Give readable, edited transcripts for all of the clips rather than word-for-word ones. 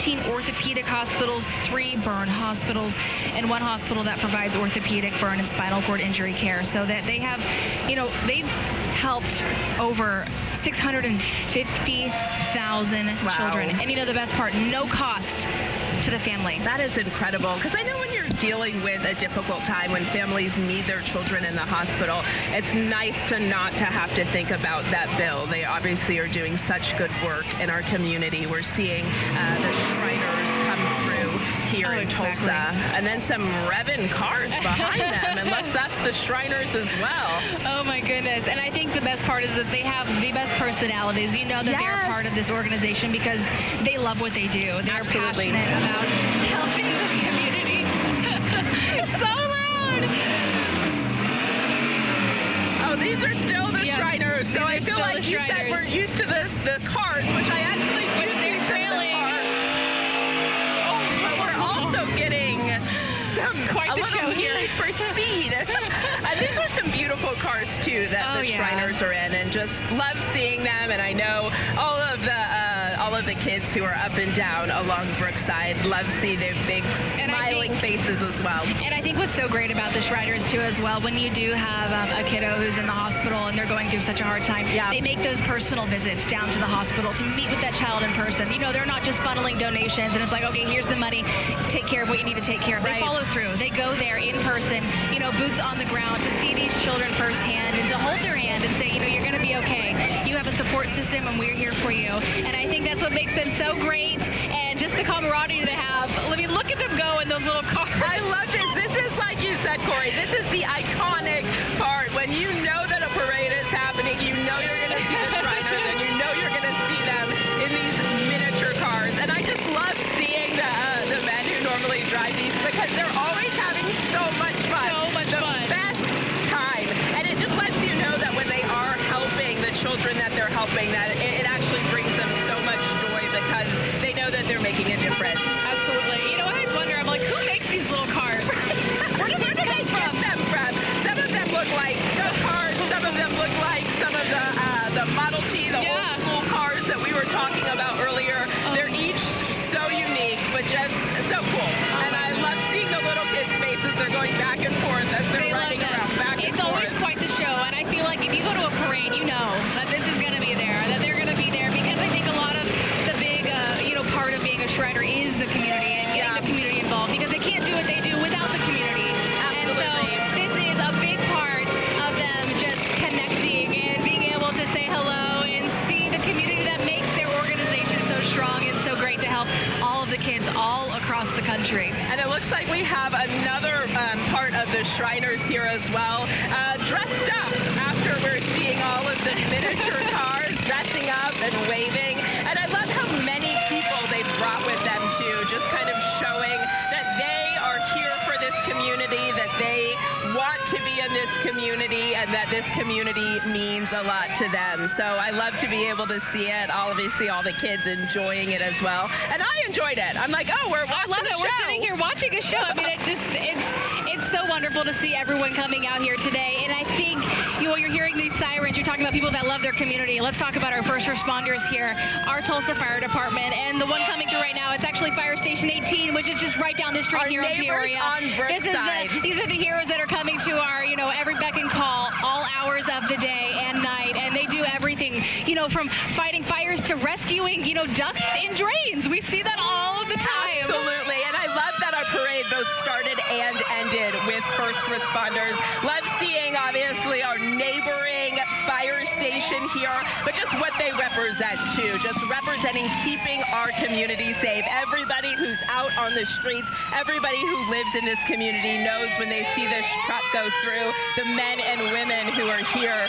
15 orthopedic hospitals, 3 burn hospitals, and 1 hospital that provides orthopedic, burn, and spinal cord injury care. So that they have, they've helped over 650,000 children. And the best part, no cost to the family. That is incredible, because I know when you're dealing with a difficult time, when families need their children in the hospital, it's nice to not to have to think about that bill. They obviously are doing such good work in our community. We're seeing the Shriners come through here in Tulsa, and then some revving cars behind them, unless that's the Shriners as well. Oh my goodness. And I think the best part is that they have the best personalities. That they're part of this organization because they love what they do. They're passionate about helping the community. So loud. Oh, these are still the Shriners. So I feel like you said we're used to the cars, which I actually do see trailing. Oh, but we're also getting quite the show here for speed. And these are some beautiful cars too that the Shriners are in, and just love seeing them. And I know all of the kids who are up and down along Brookside love seeing their big smiling faces as well. And I think what's so great about the Shriners too as well, when you do have a kiddo who's in the hospital and they're going through such a hard time, they make those personal visits down to the hospital to meet with that child in person. They're not just funneling donations and it's like, okay, here's the money, take care of what you need to take care of. They follow through. They go there in person, boots on the ground, to see these children firsthand and to hold their hand and say, you're going to be okay. You have a support system and we're here for you. And I think that's what makes them so great, and just the camaraderie they have. Let me look at them go in those little cars. I love this. This is, like you said, Corey, this is the iconic part. When you know that a parade is happening, you know you're going to see the Shriners, and you know you're going to see them in these miniature cars. And I just love seeing the men who normally drive these, because they're always having so much fun. So much fun. The best time. And it just lets you know that when they are helping the children that they're helping, that it actually brings them so much joy, because they know that they're making a difference. Absolutely. I always wonder, I'm like, who makes these little cars? Where do they come from? Some of them look like go-karts. Some of them look like some of the Model T, the old school cars that we were talking about earlier. They're each so unique, but just so cool. And I love seeing the little kids' faces. They're going back and forth as they're riding around, back and forth. It's always quite the show, and I feel like if you go to a parade, you know that this is going to be there, that they're going to be there, because I think a lot of the big, part of being a Shriner is the community and getting the community involved, because they can't do what they do without the community. Absolutely. And so this is a big part of them just connecting and being able to say hello and see the community that makes their organization so strong and so great to help all of the kids all across the country. And it looks like we have another part of the Shriners here as well, dressed up after we're seeing all of the miniature cars dressing up and waving. And I love how many people they've brought with them too, just kind of showing that they are here for this community, that they want to be in this community, and that this community means a lot to them. So I love to be able to see it. Obviously, all the kids enjoying it as well. And I enjoyed it. I'm like, oh, we're watching I love it. a show. We're sitting here watching a show. I mean, it's so wonderful to see everyone coming out here today. And I think you're hearing these sirens. You're talking about people that love their community. Let's talk about our first responders here, our Tulsa Fire Department. And the one coming through right now, it's actually Fire Station 18, which is just right down the street here in Peoria. On Brookside. These are the heroes that are coming to our, every beck and call, all hours of the day and night. And they do everything, from fighting fires to rescuing, ducks in drains. We see that all of the time. Absolutely. And I love that our parade both started and ended with first responders. Love seeing, obviously, our neighboring fire station here, but just what they represent too, just representing keeping our community safe. Everybody who's out on the streets, everybody who lives in this community knows when they see this truck go through, the men and women who are here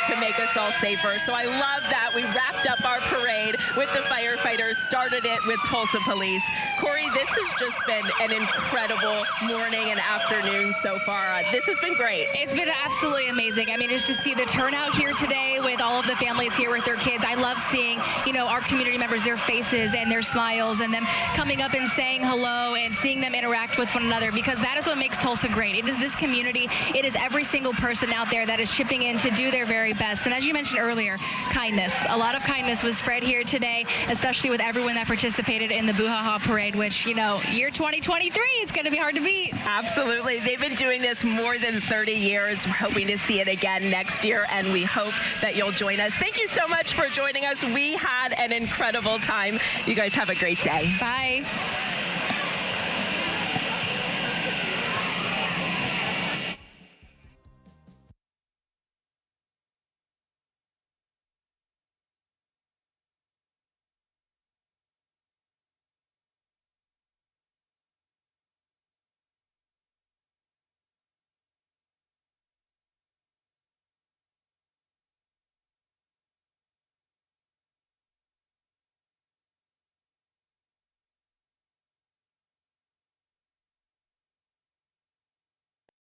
to make us all safer. So I love that we wrapped up our parade with the firefighters, started it with Tulsa Police. Corey, this has just been an incredible morning and afternoon so far. This has been great. It's been absolutely amazing. I mean, just to see the turnout here today with all of the families here with their kids. I love seeing, our community members, their faces and their smiles, and them coming coming up and saying hello and seeing them interact with one another, because that is what makes Tulsa great. It is this community. It is every single person out there that is chipping in to do their very best. And as you mentioned earlier, kindness. A lot of kindness was spread here today, especially with everyone that participated in the BooHaHa parade, which, you know, year 2023, it's going to be hard to beat. Absolutely. They've been doing this more than 30 years. We're hoping to see it again next year, and we hope that you'll join us. Thank you so much for joining us. We had an incredible time. You guys have a great day. Bye.